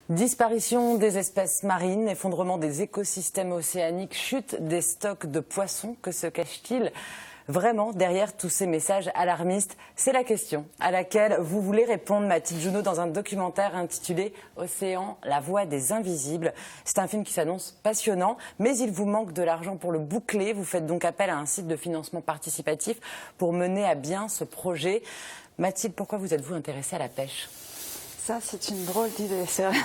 Disparition des espèces marines, effondrement des écosystèmes océaniques, chute des stocks de poissons. Que se cache-t-il vraiment derrière tous ces messages alarmistes? C'est la question à laquelle vous voulez répondre, Mathilde Junot, dans un documentaire intitulé « Océan, la voix des invisibles ». C'est un film qui s'annonce passionnant, mais il vous manque de l'argent pour le boucler. Vous faites donc appel à un site de financement participatif pour mener à bien ce projet. Mathilde, pourquoi vous êtes-vous intéressée à la pêche ? Ça, c'est une drôle d'idée, c'est vrai.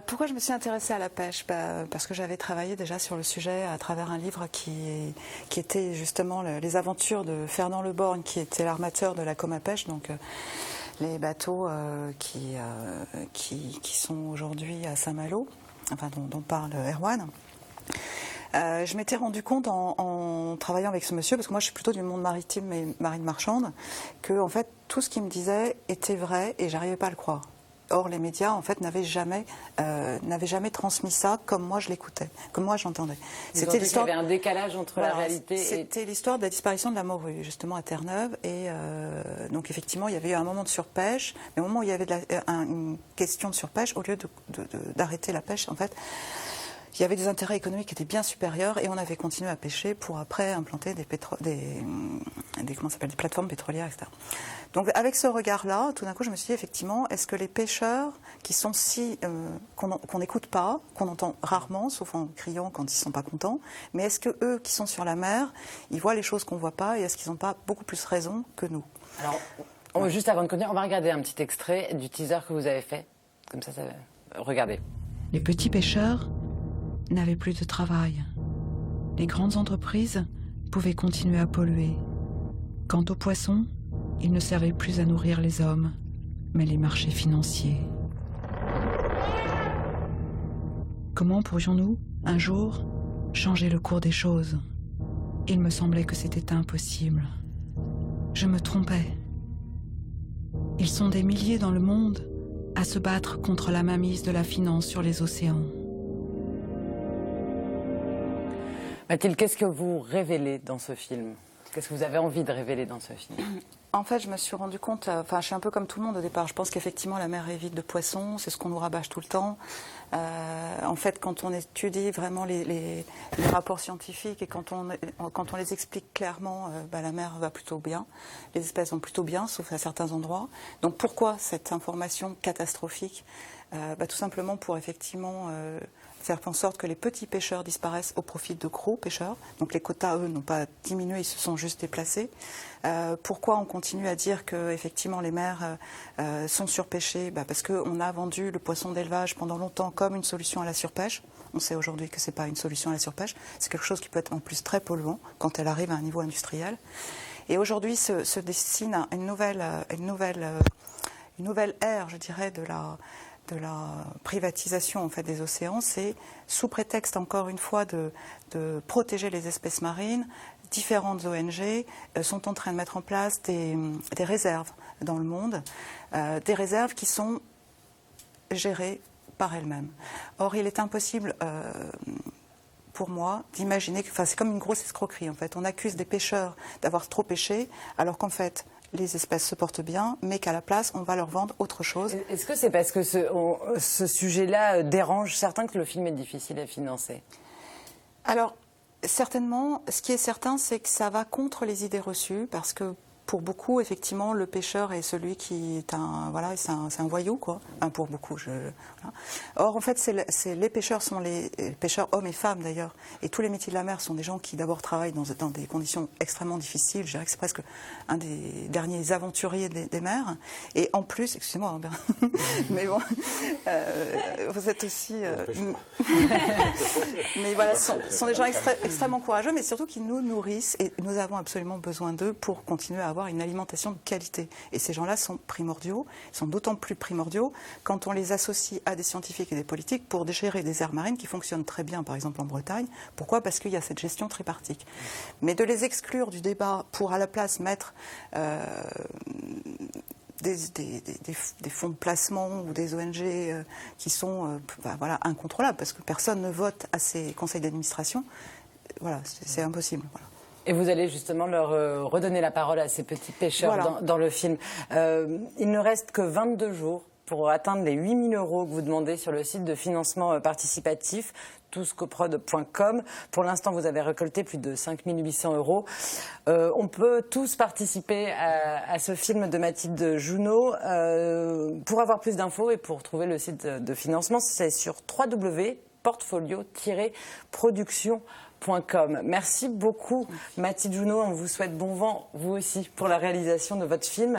Pourquoi je me suis intéressée à la pêche? Parce que j'avais travaillé déjà sur le sujet à travers un livre qui était justement les aventures de Fernand Le Borgne, qui était l'armateur de la Coma Pêche, donc les bateaux qui sont aujourd'hui à Saint-Malo, enfin dont parle Erwan. Je m'étais rendu compte en travaillant avec ce monsieur, parce que moi je suis plutôt du monde maritime et marine marchande, que en fait tout ce qu'il me disait était vrai et j'arrivais pas à le croire. Or les médias en fait n'avaient jamais transmis ça comme moi je l'écoutais, comme moi j'entendais. C'était l'histoire. Il y avait un décalage entre la réalité. C'était l'histoire de la disparition de la morue justement à Terre-Neuve et donc effectivement il y avait eu un moment de surpêche, mais au moment où il y avait une question de surpêche, au lieu d'arrêter la pêche en fait. Il y avait des intérêts économiques qui étaient bien supérieurs et on avait continué à pêcher pour après implanter des plateformes pétrolières, etc. Donc avec ce regard-là, tout d'un coup, je me suis dit effectivement, est-ce que les pêcheurs qui sont qu'on n'écoute pas, qu'on entend rarement, sauf en criant quand ils ne sont pas contents, mais est-ce que eux qui sont sur la mer, ils voient les choses qu'on ne voit pas et est-ce qu'ils n'ont pas beaucoup plus raison que nous? Alors, juste avant de continuer, on va regarder un petit extrait du teaser que vous avez fait. Comme ça regardez. Les petits pêcheurs n'avaient plus de travail. Les grandes entreprises pouvaient continuer à polluer. Quant aux poissons, ils ne servaient plus à nourrir les hommes, mais les marchés financiers. Comment pourrions-nous, un jour, changer le cours des choses? Il me semblait que c'était impossible. Je me trompais. Ils sont des milliers dans le monde à se battre contre la mainmise de la finance sur les océans. Mathilde, qu'est-ce que vous révélez dans ce film? Qu'est-ce que vous avez envie de révéler dans ce film? En fait, je me suis rendu compte, je suis un peu comme tout le monde au départ, je pense qu'effectivement la mer est vide de poissons, c'est ce qu'on nous rabâche tout le temps. En fait, quand on étudie vraiment les rapports scientifiques et quand on les explique clairement, la mer va plutôt bien, les espèces vont plutôt bien, sauf à certains endroits. Donc pourquoi cette information catastrophique? Tout simplement pour effectivement faire en sorte que les petits pêcheurs disparaissent au profit de gros pêcheurs. Donc les quotas, eux, n'ont pas diminué, ils se sont juste déplacés. Pourquoi on continue à dire que effectivement les mers sont surpêchées? Parce qu'on a vendu le poisson d'élevage pendant longtemps comme une solution à la surpêche. On sait aujourd'hui que ce n'est pas une solution à la surpêche. C'est quelque chose qui peut être en plus très polluant quand elle arrive à un niveau industriel. Et aujourd'hui se dessine une nouvelle ère, je dirais, de la privatisation en fait des océans. C'est sous prétexte encore une fois de protéger les espèces marines. Différentes ONG sont en train de mettre en place des réserves dans le monde, des réserves qui sont gérées par elles-mêmes. Or, il est impossible pour moi d'imaginer que, c'est comme une grosse escroquerie en fait. On accuse des pêcheurs d'avoir trop pêché, alors qu'en fait les espèces se portent bien, mais qu'à la place, on va leur vendre autre chose. Est-ce que c'est parce que ce sujet-là dérange certains que le film est difficile à financer? Alors, certainement, ce qui est certain, c'est que ça va contre les idées reçues, parce que pour beaucoup, effectivement, le pêcheur est celui qui est c'est un voyou, quoi. Pour beaucoup. Voilà. Or, en fait, les pêcheurs sont les pêcheurs hommes et femmes, d'ailleurs. Et tous les métiers de la mer sont des gens qui, d'abord, travaillent dans des conditions extrêmement difficiles. Je dirais que c'est presque un des derniers aventuriers des mers. Et en plus, excusez-moi, mais bon, vous êtes aussi... mais voilà, ce sont des gens extrêmement courageux, mais surtout qui nous nourrissent. Et nous avons absolument besoin d'eux pour continuer à avoir une alimentation de qualité. Et ces gens-là sont primordiaux, sont d'autant plus primordiaux quand on les associe à des scientifiques et des politiques pour gérer des aires marines qui fonctionnent très bien, par exemple en Bretagne. Pourquoi? Parce qu'il y a cette gestion tripartite. Mais de les exclure du débat pour à la place mettre des fonds de placement ou des ONG qui sont incontrôlables, parce que personne ne vote à ces conseils d'administration, voilà, c'est impossible. Voilà. Et vous allez justement leur redonner la parole à ces petits pêcheurs dans le film. Il ne reste que 22 jours pour atteindre les 8 000 € que vous demandez sur le site de financement participatif touscoprod.com. Pour l'instant, vous avez récolté plus de 5 800 €. On peut tous participer à ce film de Mathilde Junot. Pour avoir plus d'infos et pour trouver le site de financement, c'est sur www.portfolio-production.com. Merci beaucoup Mathilde Junot. On vous souhaite bon vent, vous aussi, pour la réalisation de votre film.